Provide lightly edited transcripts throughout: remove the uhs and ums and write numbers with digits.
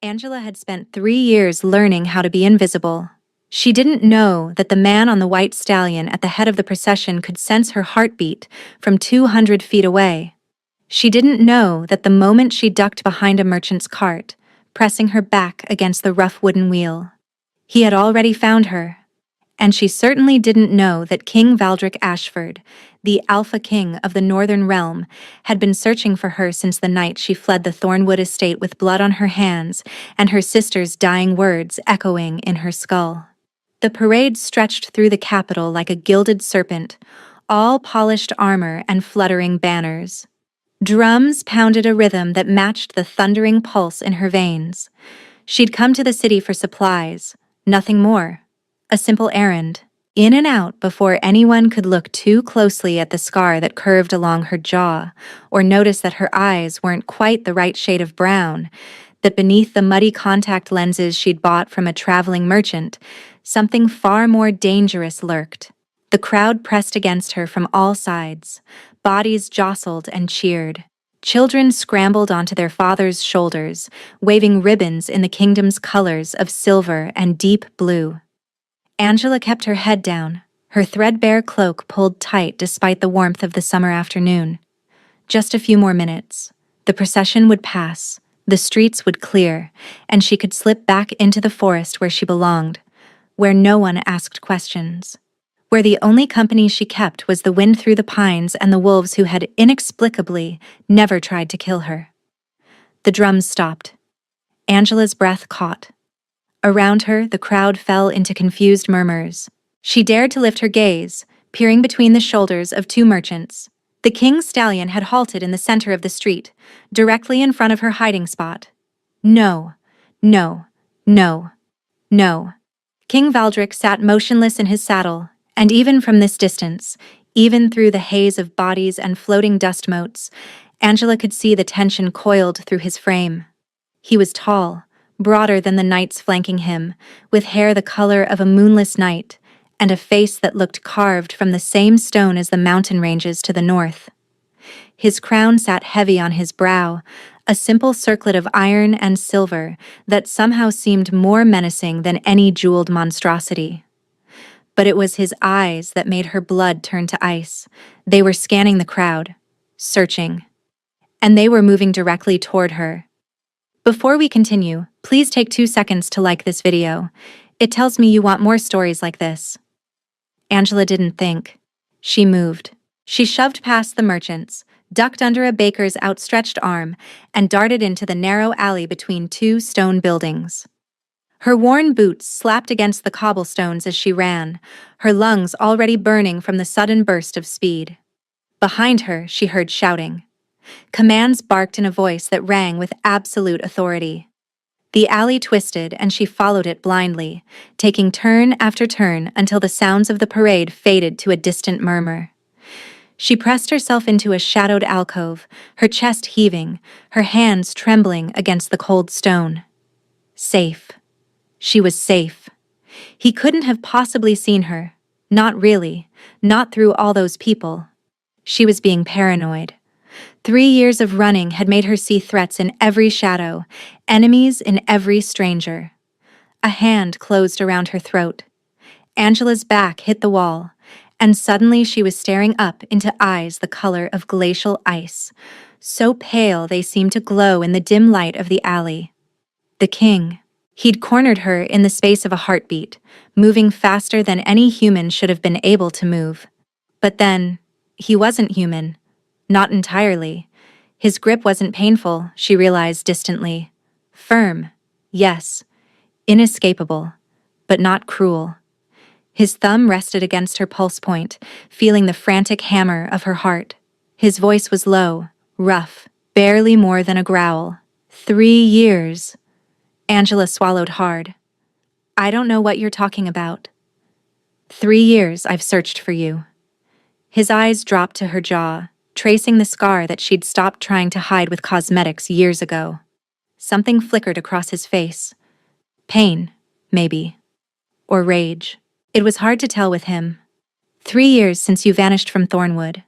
Angela had spent 3 years learning how to be invisible. She didn't know that the man on the white stallion at the head of the procession could sense her heartbeat from 200 feet away. She didn't know that the moment she ducked behind a merchant's cart, pressing her back against the rough wooden wheel, he had already found her. And she certainly didn't know that King Valdric Ashford, the Alpha King of the Northern Realm, had been searching for her since the night she fled the Thornwood estate with blood on her hands and her sister's dying words echoing in her skull. The parade stretched through the capital like a gilded serpent, all polished armor and fluttering banners. Drums pounded a rhythm that matched the thundering pulse in her veins. She'd come to the city for supplies, nothing more. A simple errand, in and out before anyone could look too closely at the scar that curved along her jaw, or notice that her eyes weren't quite the right shade of brown, that beneath the muddy contact lenses she'd bought from a traveling merchant, something far more dangerous lurked. The crowd pressed against her from all sides, bodies jostled and cheered. Children scrambled onto their fathers' shoulders, waving ribbons in the kingdom's colors of silver and deep blue. Angela kept her head down, her threadbare cloak pulled tight despite the warmth of the summer afternoon. Just a few more minutes. The procession would pass, the streets would clear, and she could slip back into the forest where she belonged, where no one asked questions, where the only company she kept was the wind through the pines and the wolves who had inexplicably never tried to kill her. The drums stopped. Angela's breath caught. Around her, the crowd fell into confused murmurs. She dared to lift her gaze, peering between the shoulders of two merchants. The king's stallion had halted in the center of the street, directly in front of her hiding spot. No, no, no, no. King Valdric sat motionless in his saddle, and even from this distance, even through the haze of bodies and floating dust motes, Angela could see the tension coiled through his frame. He was tall, broader than the knights flanking him, with hair the color of a moonless night, and a face that looked carved from the same stone as the mountain ranges to the north. His crown sat heavy on his brow, a simple circlet of iron and silver that somehow seemed more menacing than any jeweled monstrosity. But it was his eyes that made her blood turn to ice. They were scanning the crowd, searching. And they were moving directly toward her. Before we continue, please take 2 seconds to like this video. It tells me you want more stories like this. Angela didn't think. She moved. She shoved past the merchants, ducked under a baker's outstretched arm, and darted into the narrow alley between two stone buildings. Her worn boots slapped against the cobblestones as she ran, her lungs already burning from the sudden burst of speed. Behind her, she heard shouting. Commands barked in a voice that rang with absolute authority. The alley twisted and she followed it blindly, taking turn after turn until the sounds of the parade faded to a distant murmur. She pressed herself into a shadowed alcove, her chest heaving, her hands trembling against the cold stone. Safe. She was safe. He couldn't have possibly seen her. Not really. Not through all those people. She was being paranoid. 3 years of running had made her see threats in every shadow, enemies in every stranger. A hand closed around her throat. Angela's back hit the wall, and suddenly she was staring up into eyes the color of glacial ice, so pale they seemed to glow in the dim light of the alley. The king. He'd cornered her in the space of a heartbeat, moving faster than any human should have been able to move. But then, he wasn't human. Not entirely. His grip wasn't painful, she realized distantly. Firm, yes. Inescapable, but not cruel. His thumb rested against her pulse point, feeling the frantic hammer of her heart. His voice was low, rough, barely more than a growl. 3 years. Angela swallowed hard. I don't know what you're talking about. 3 years I've searched for you. His eyes dropped to her jaw, tracing the scar that she'd stopped trying to hide with cosmetics years ago. Something flickered across his face. Pain, maybe. Or rage. It was hard to tell with him. 3 years since you vanished from Thornwood.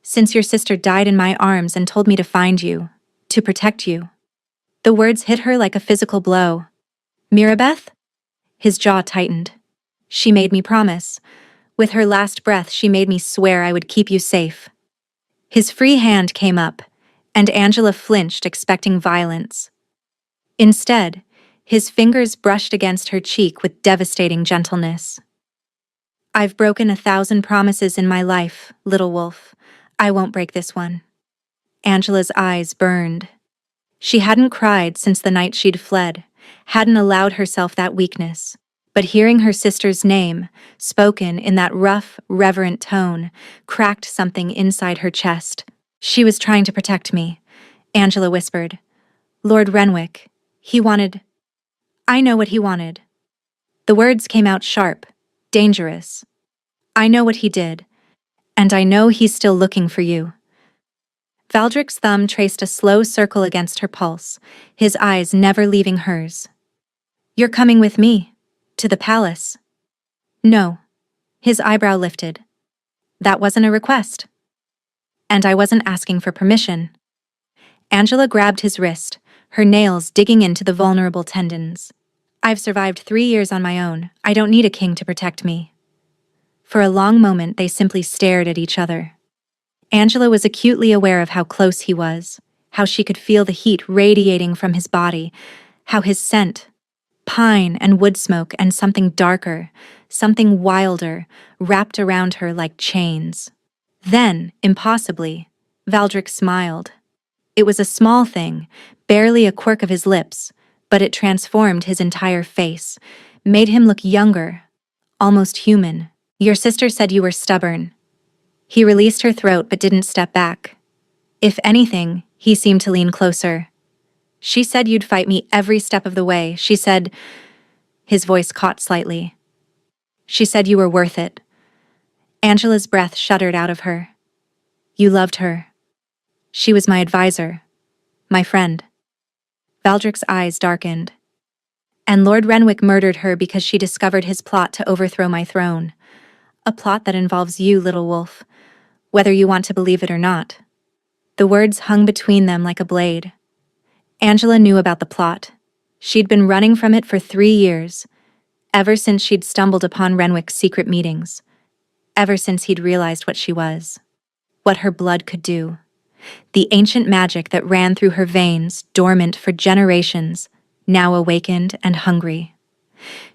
Since your sister died in my arms and told me to find you. To protect you. The words hit her like a physical blow. Mirabeth? His jaw tightened. She made me promise. With her last breath, she made me swear I would keep you safe. His free hand came up, and Angela flinched, expecting violence. Instead, his fingers brushed against her cheek with devastating gentleness. I've broken 1,000 promises in my life, little wolf. I won't break this one. Angela's eyes burned. She hadn't cried since the night she'd fled, hadn't allowed herself that weakness. But hearing her sister's name, spoken in that rough, reverent tone, cracked something inside her chest. She was trying to protect me, Angela whispered. Lord Renwick, he wanted... I know what he wanted. The words came out sharp, dangerous. I know what he did, and I know he's still looking for you. Valdrick's thumb traced a slow circle against her pulse, his eyes never leaving hers. You're coming with me. To the palace. No. His eyebrow lifted. That wasn't a request. And I wasn't asking for permission. Angela grabbed his wrist, her nails digging into the vulnerable tendons. I've survived 3 years on my own. I don't need a king to protect me. For a long moment, they simply stared at each other. Angela was acutely aware of how close he was, how she could feel the heat radiating from his body, how his scent, pine and wood smoke and something darker, something wilder, wrapped around her like chains. Then, impossibly, Valdrick smiled. It was a small thing, barely a quirk of his lips, but it transformed his entire face, made him look younger, almost human. Your sister said you were stubborn. He released her throat but didn't step back. If anything, he seemed to lean closer. She said you'd fight me every step of the way. She said... His voice caught slightly. She said you were worth it. Angela's breath shuddered out of her. You loved her. She was my advisor. My friend. Valdrick's eyes darkened. And Lord Renwick murdered her because she discovered his plot to overthrow my throne. A plot that involves you, little wolf, whether you want to believe it or not. The words hung between them like a blade. Angela knew about the plot. She'd been running from it for 3 years, ever since she'd stumbled upon Renwick's secret meetings, ever since he'd realized what she was, what her blood could do. The ancient magic that ran through her veins, dormant for generations, now awakened and hungry.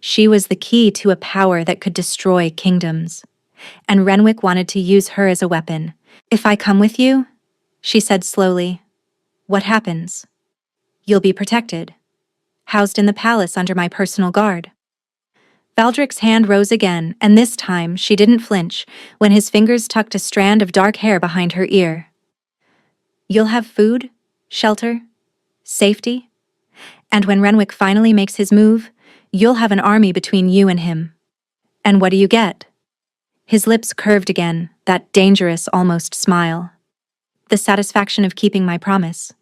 She was the key to a power that could destroy kingdoms, and Renwick wanted to use her as a weapon. If I come with you, she said slowly, what happens? You'll be protected, housed in the palace under my personal guard. Valdrick's hand rose again, and this time she didn't flinch when his fingers tucked a strand of dark hair behind her ear. You'll have food, shelter, safety, and when Renwick finally makes his move, you'll have an army between you and him. And what do you get? His lips curved again, that dangerous, almost smile. The satisfaction of keeping my promise.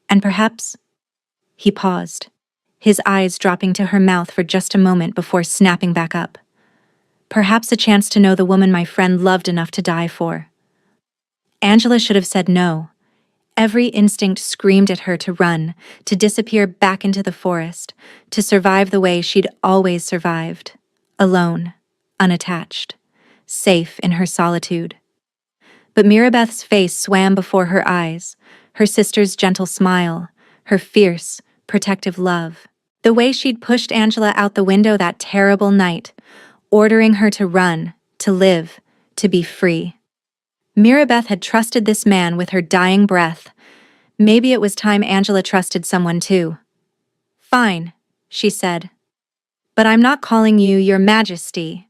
And perhaps... He paused, his eyes dropping to her mouth for just a moment before snapping back up. Perhaps a chance to know the woman my friend loved enough to die for. Angela should have said no. Every instinct screamed at her to run, to disappear back into the forest, to survive the way she'd always survived. Alone, unattached, safe in her solitude. But Mirabeth's face swam before her eyes, her sister's gentle smile, her fierce, protective love. The way she'd pushed Angela out the window that terrible night, ordering her to run, to live, to be free. Mirabeth had trusted this man with her dying breath. Maybe it was time Angela trusted someone too. Fine, she said. But I'm not calling you your majesty.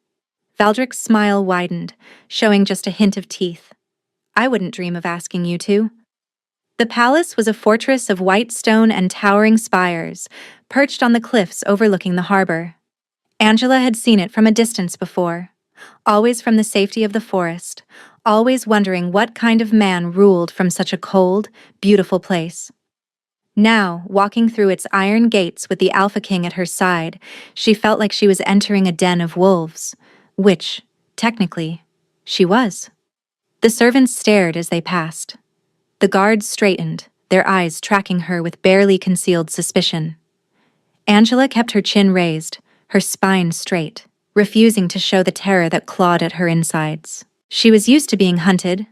Valdrick's smile widened, showing just a hint of teeth. I wouldn't dream of asking you to. The palace was a fortress of white stone and towering spires, perched on the cliffs overlooking the harbor. Angela had seen it from a distance before, always from the safety of the forest, always wondering what kind of man ruled from such a cold, beautiful place. Now, walking through its iron gates with the Alpha King at her side, she felt like she was entering a den of wolves, which, technically, she was. The servants stared as they passed. The guards straightened, their eyes tracking her with barely concealed suspicion. Angela kept her chin raised, her spine straight, refusing to show the terror that clawed at her insides. She was used to being hunted.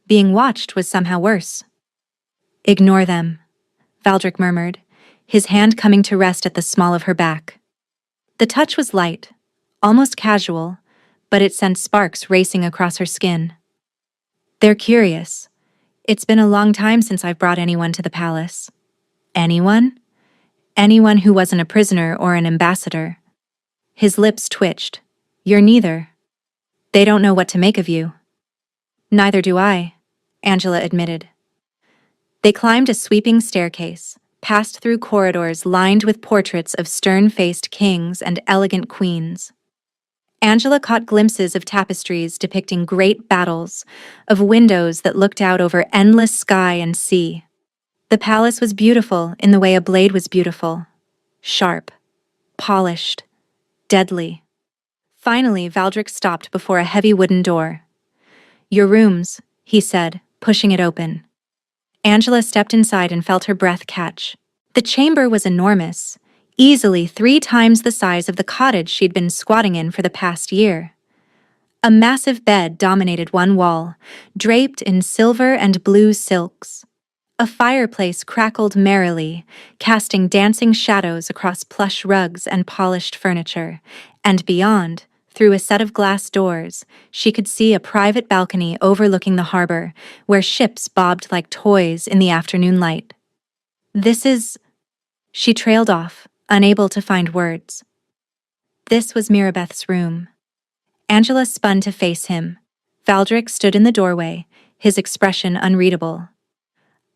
Being watched was somehow worse. "Ignore them," Valdric murmured, his hand coming to rest at the small of her back. The touch was light, almost casual, but it sent sparks racing across her skin. "They're curious. It's been a long time since I've brought anyone to the palace." "Anyone?" "Anyone who wasn't a prisoner or an ambassador." His lips twitched. "You're neither. They don't know what to make of you." "Neither do I," Angela admitted. They climbed a sweeping staircase, passed through corridors lined with portraits of stern-faced kings and elegant queens. Angela caught glimpses of tapestries depicting great battles, of windows that looked out over endless sky and sea. The palace was beautiful in the way a blade was beautiful. Sharp, polished, deadly. Finally, Valdric stopped before a heavy wooden door. "Your rooms," he said, pushing it open. Angela stepped inside and felt her breath catch. The chamber was enormous, easily 3 times the size of the cottage she'd been squatting in for the past year. A massive bed dominated one wall, draped in silver and blue silks. A fireplace crackled merrily, casting dancing shadows across plush rugs and polished furniture, and beyond, through a set of glass doors, she could see a private balcony overlooking the harbor, where ships bobbed like toys in the afternoon light. "This is—" She trailed off, unable to find words. This was Mirabeth's room. Angela spun to face him. Valdric stood in the doorway, his expression unreadable.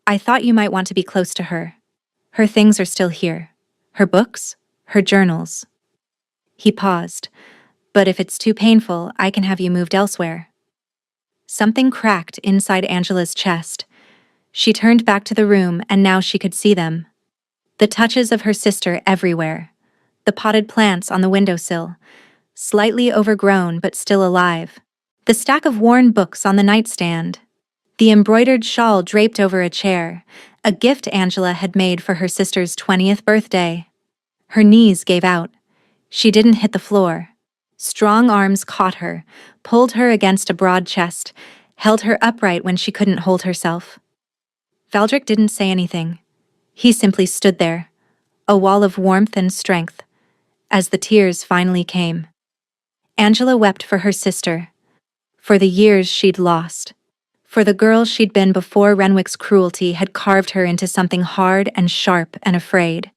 "I thought you might want to be close to her. Her things are still here. Her books, her journals." He paused. "But if it's too painful, I can have you moved elsewhere." Something cracked inside Angela's chest. She turned back to the room, and now she could see them. The touches of her sister everywhere. The potted plants on the windowsill, slightly overgrown but still alive. The stack of worn books on the nightstand. The embroidered shawl draped over a chair, a gift Angela had made for her sister's 20th birthday. Her knees gave out. She didn't hit the floor. Strong arms caught her, pulled her against a broad chest, held her upright when she couldn't hold herself. Valdric didn't say anything. He simply stood there, a wall of warmth and strength, as the tears finally came. Angela wept for her sister, for the years she'd lost, for the girl she'd been before Renwick's cruelty had carved her into something hard and sharp and afraid.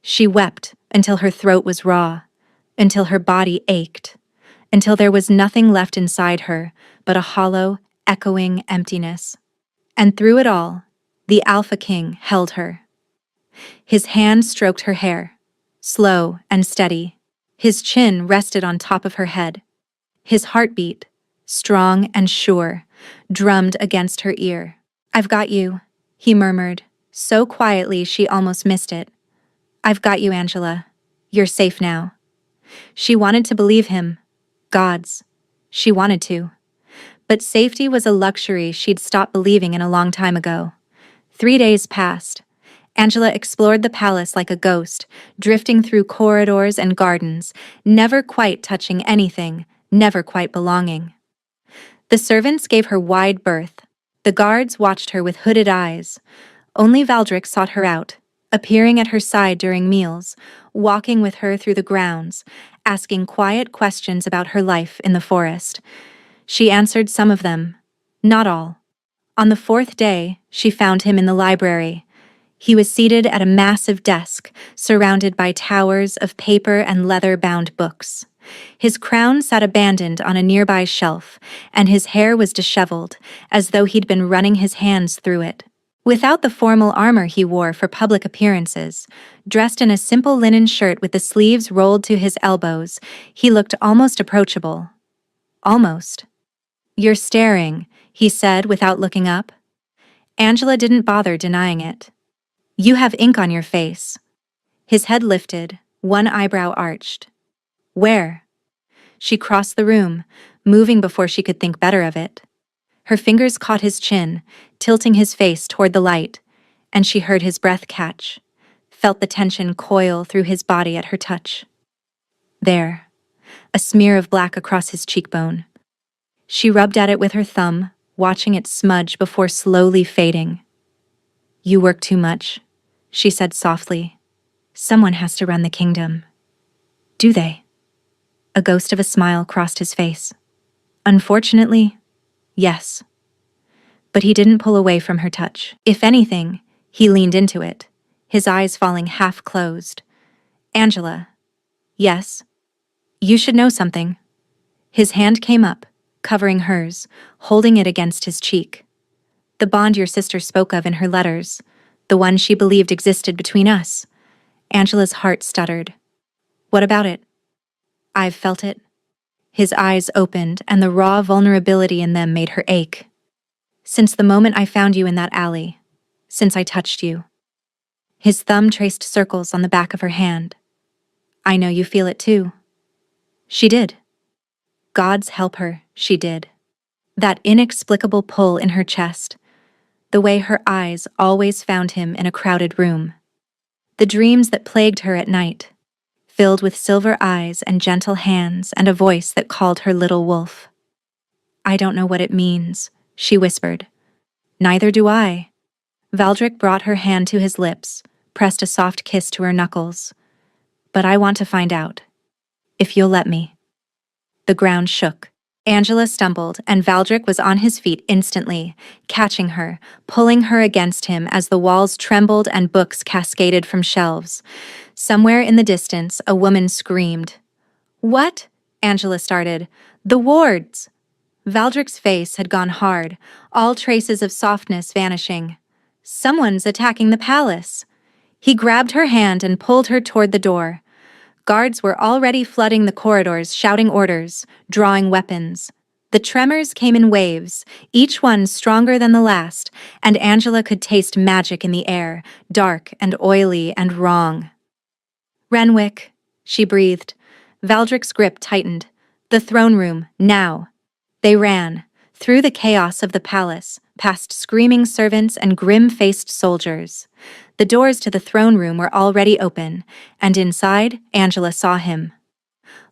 She wept until her throat was raw, until her body ached, until there was nothing left inside her but a hollow, echoing emptiness. And through it all, the Alpha King held her. His hand stroked her hair, slow and steady. His chin rested on top of her head. His heartbeat, strong and sure, drummed against her ear. "I've got you," he murmured, so quietly she almost missed it. "I've got you, Angela. You're safe now." She wanted to believe him. Gods. She wanted to. But safety was a luxury she'd stopped believing in a long time ago. 3 days passed. Angela explored the palace like a ghost, drifting through corridors and gardens, never quite touching anything, never quite belonging. The servants gave her wide berth. The guards watched her with hooded eyes. Only Valdric sought her out, appearing at her side during meals, walking with her through the grounds, asking quiet questions about her life in the forest. She answered some of them, not all. On the 4th day, she found him in the library. He was seated at a massive desk, surrounded by towers of paper and leather-bound books. His crown sat abandoned on a nearby shelf, and his hair was disheveled, as though he'd been running his hands through it. Without the formal armor he wore for public appearances, dressed in a simple linen shirt with the sleeves rolled to his elbows, he looked almost approachable. Almost. "You're staring," he said without looking up. Angela didn't bother denying it. "You have ink on your face." His head lifted, one eyebrow arched. "Where?" She crossed the room, moving before she could think better of it. Her fingers caught his chin, tilting his face toward the light, and she heard his breath catch, felt the tension coil through his body at her touch. There, a smear of black across his cheekbone. She rubbed at it with her thumb, watching it smudge before slowly fading. "You work too much," she said softly. "Someone has to run the kingdom." "Do they?" A ghost of a smile crossed his face. "Unfortunately, yes." But he didn't pull away from her touch. If anything, he leaned into it, his eyes falling half closed. "Angela." "Yes?" "You should know something." His hand came up, covering hers, holding it against his cheek. "The bond your sister spoke of in her letters, the one she believed existed between us." Angela's heart stuttered. "What about it?" "I've felt it." His eyes opened, and the raw vulnerability in them made her ache. "Since the moment I found you in that alley. Since I touched you." His thumb traced circles on the back of her hand. "I know you feel it too." She did. Gods help her, she did. That inexplicable pull in her chest, the way her eyes always found him in a crowded room. The dreams that plagued her at night, filled with silver eyes and gentle hands and a voice that called her little wolf. "I don't know what it means," she whispered. "Neither do I." Valdric brought her hand to his lips, pressed a soft kiss to her knuckles. "But I want to find out. If you'll let me." The ground shook. Angela stumbled, and Valdric was on his feet instantly, catching her, pulling her against him as the walls trembled and books cascaded from shelves. Somewhere in the distance, a woman screamed. "What?" Angela started. "The wards!" Valdric's face had gone hard, all traces of softness vanishing. "Someone's attacking the palace." He grabbed her hand and pulled her toward the door. Guards were already flooding the corridors, shouting orders, drawing weapons. The tremors came in waves, each one stronger than the last, and Angela could taste magic in the air, dark and oily and wrong. "Renwick," she breathed. Valdric's grip tightened. "The throne room, now." They ran, through the chaos of the palace, past screaming servants and grim-faced soldiers. The doors to the throne room were already open, and inside, Angela saw him.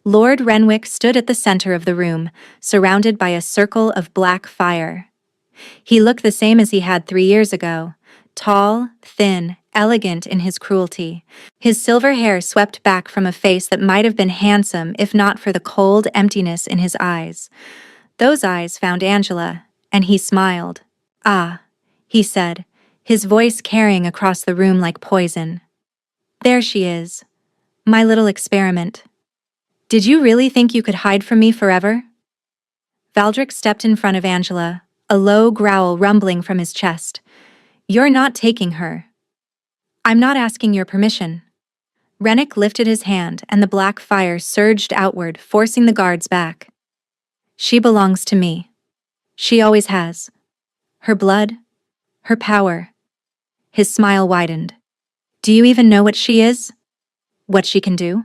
Lord Renwick stood at the center of the room, surrounded by a circle of black fire. He looked the same as he had 3 years ago, tall, thin, elegant in his cruelty. His silver hair swept back from a face that might have been handsome if not for the cold emptiness in his eyes. Those eyes found Angela, and he smiled. "Ah," he said, his voice carrying across the room like poison. "There she is. My little experiment. Did you really think you could hide from me forever?" Valdric stepped in front of Angela, a low growl rumbling from his chest. "You're not taking her." "I'm not asking your permission." Renwick lifted his hand, and the black fire surged outward, forcing the guards back. "She belongs to me. She always has. Her blood, her power." His smile widened. "Do you even know what she is? What she can do?"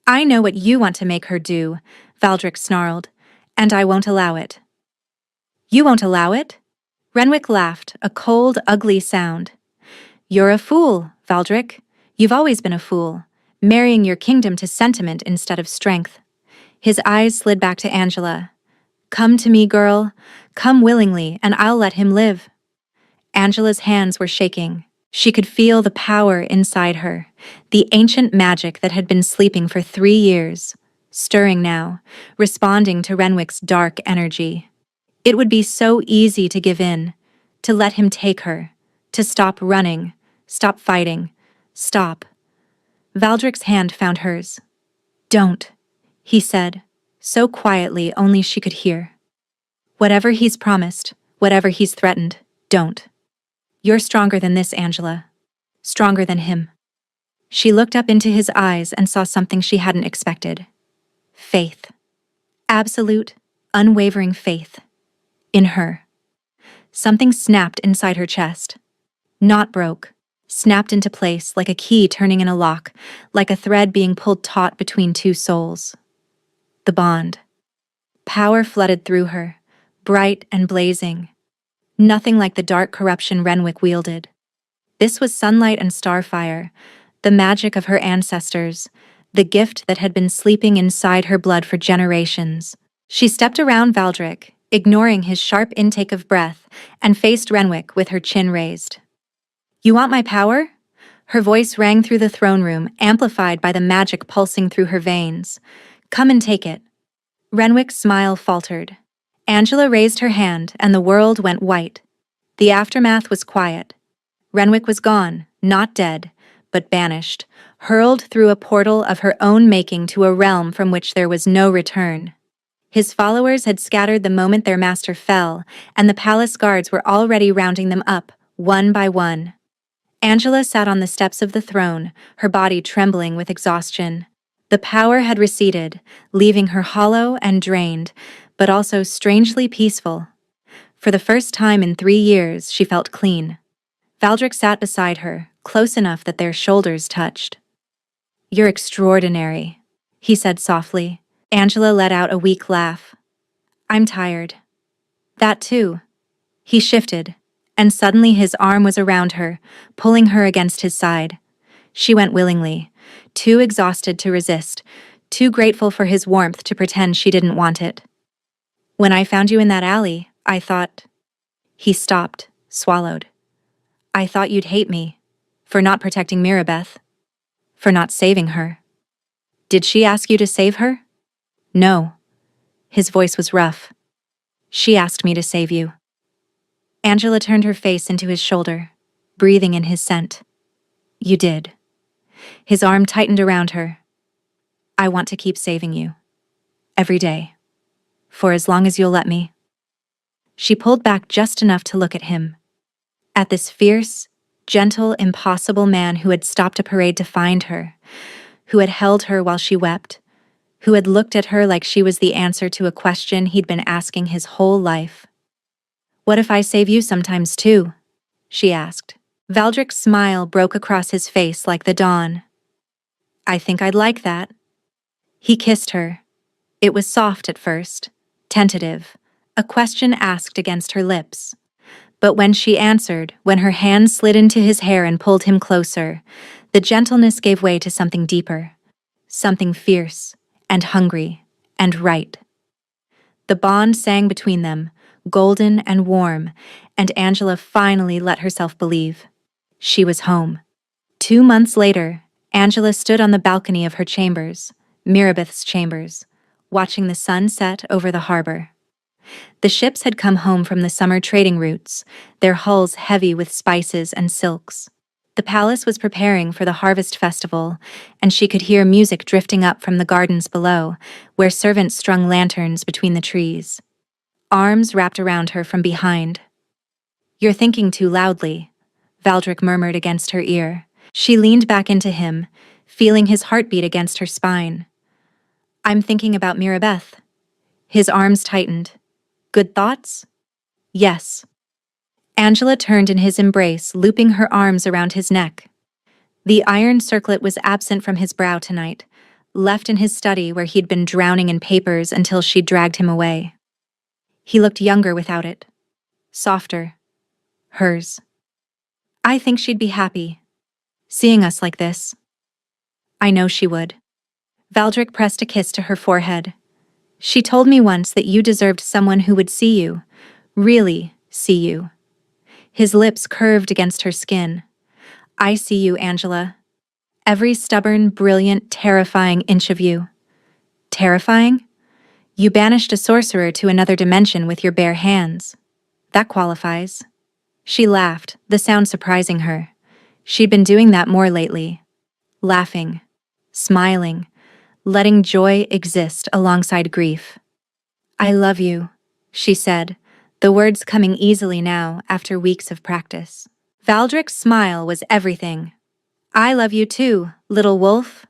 "I know what you want to make her do," Valdric snarled, "and I won't allow it." "You won't allow it?" Renwick laughed, a cold, ugly sound. "You're a fool, Valdric. You've always been a fool, marrying your kingdom to sentiment instead of strength." His eyes slid back to Angela. "Come to me, girl. Come willingly, and I'll let him live." Angela's hands were shaking. She could feel the power inside her, the ancient magic that had been sleeping for 3 years, stirring now, responding to Renwick's dark energy. It would be so easy to give in, to let him take her, to stop running, stop fighting, stop. Valdric's hand found hers. "Don't," he said, so quietly only she could hear. "Whatever he's promised, whatever he's threatened, don't. You're stronger than this, Angela. Stronger than him." She looked up into his eyes and saw something she hadn't expected. Faith. Absolute, unwavering faith. In her. Something snapped inside her chest. Not broke. Snapped into place like a key turning in a lock, like a thread being pulled taut between 2 souls. The bond. Power flooded through her, bright and blazing. Nothing like the dark corruption Renwick wielded. This was sunlight and starfire, the magic of her ancestors, the gift that had been sleeping inside her blood for generations. She stepped around Valdric, ignoring his sharp intake of breath, and faced Renwick with her chin raised. "You want my power?" Her voice rang through the throne room, amplified by the magic pulsing through her veins. "Come and take it." Renwick's smile faltered. Angela raised her hand, and the world went white. The aftermath was quiet. Renwick was gone, not dead, but banished, hurled through a portal of her own making to a realm from which there was no return. His followers had scattered the moment their master fell, and the palace guards were already rounding them up, one by one. Angela sat on the steps of the throne, her body trembling with exhaustion. The power had receded, leaving her hollow and drained, but also strangely peaceful. For the first time in 3 years, she felt clean. Valdric sat beside her, close enough that their shoulders touched. "You're extraordinary," he said softly. Angela let out a weak laugh. "I'm tired." "That too." He shifted, and suddenly his arm was around her, pulling her against his side. She went willingly, too exhausted to resist, too grateful for his warmth to pretend she didn't want it. "When I found you in that alley, I thought—" He stopped, swallowed. "I thought you'd hate me, for not protecting Mirabeth, for not saving her." "Did she ask you to save her?" "No." His voice was rough. "She asked me to save you." Angela turned her face into his shoulder, breathing in his scent. "You did." His arm tightened around her. "I want to keep saving you. Every day. For as long as you'll let me." She pulled back just enough to look at him. At this fierce, gentle, impossible man who had stopped a parade to find her, who had held her while she wept, who had looked at her like she was the answer to a question he'd been asking his whole life. "What if I save you sometimes too?" she asked. Valdric's smile broke across his face like the dawn. "I think I'd like that." He kissed her. It was soft at first, tentative, a question asked against her lips. But when she answered, when her hand slid into his hair and pulled him closer, the gentleness gave way to something deeper, something fierce, and hungry, and right. The bond sang between them, golden and warm, and Angela finally let herself believe. She was home. 2 months later, Angela stood on the balcony of her chambers, Mirabeth's chambers, watching the sun set over the harbor. The ships had come home from the summer trading routes, their hulls heavy with spices and silks. The palace was preparing for the harvest festival, and she could hear music drifting up from the gardens below, where servants strung lanterns between the trees. Arms wrapped around her from behind. "You're thinking too loudly," Valdric murmured against her ear. She leaned back into him, feeling his heartbeat against her spine. "I'm thinking about Mirabeth." His arms tightened. "Good thoughts?" "Yes." Angela turned in his embrace, looping her arms around his neck. The iron circlet was absent from his brow tonight, left in his study where he'd been drowning in papers until she'd dragged him away. He looked younger without it. Softer. Hers. "I think she'd be happy, seeing us like this." "I know she would." Valdric pressed a kiss to her forehead. "She told me once that you deserved someone who would see you, really see you." His lips curved against her skin. "I see you, Angela. Every stubborn, brilliant, terrifying inch of you." "Terrifying?" "You banished a sorcerer to another dimension with your bare hands. That qualifies." She laughed, the sound surprising her. She'd been doing that more lately. Laughing, smiling, letting joy exist alongside grief. "I love you," she said, the words coming easily now after weeks of practice. Valdric's smile was everything. "I love you too, little wolf."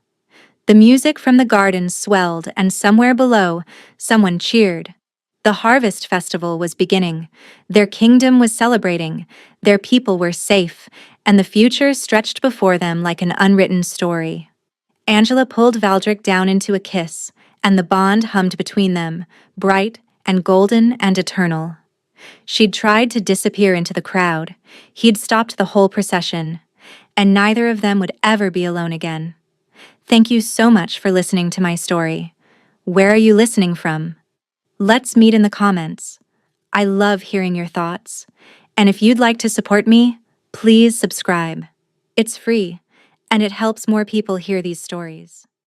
The music from the garden swelled, and somewhere below, someone cheered. The harvest festival was beginning. Their kingdom was celebrating. Their people were safe, and the future stretched before them like an unwritten story. Angela pulled Valdric down into a kiss, and the bond hummed between them, bright and golden and eternal. She'd tried to disappear into the crowd. He'd stopped the whole procession, and neither of them would ever be alone again. Thank you so much for listening to my story. Where are you listening from? Let's meet in the comments. I love hearing your thoughts. And if you'd like to support me, please subscribe. It's free, and it helps more people hear these stories.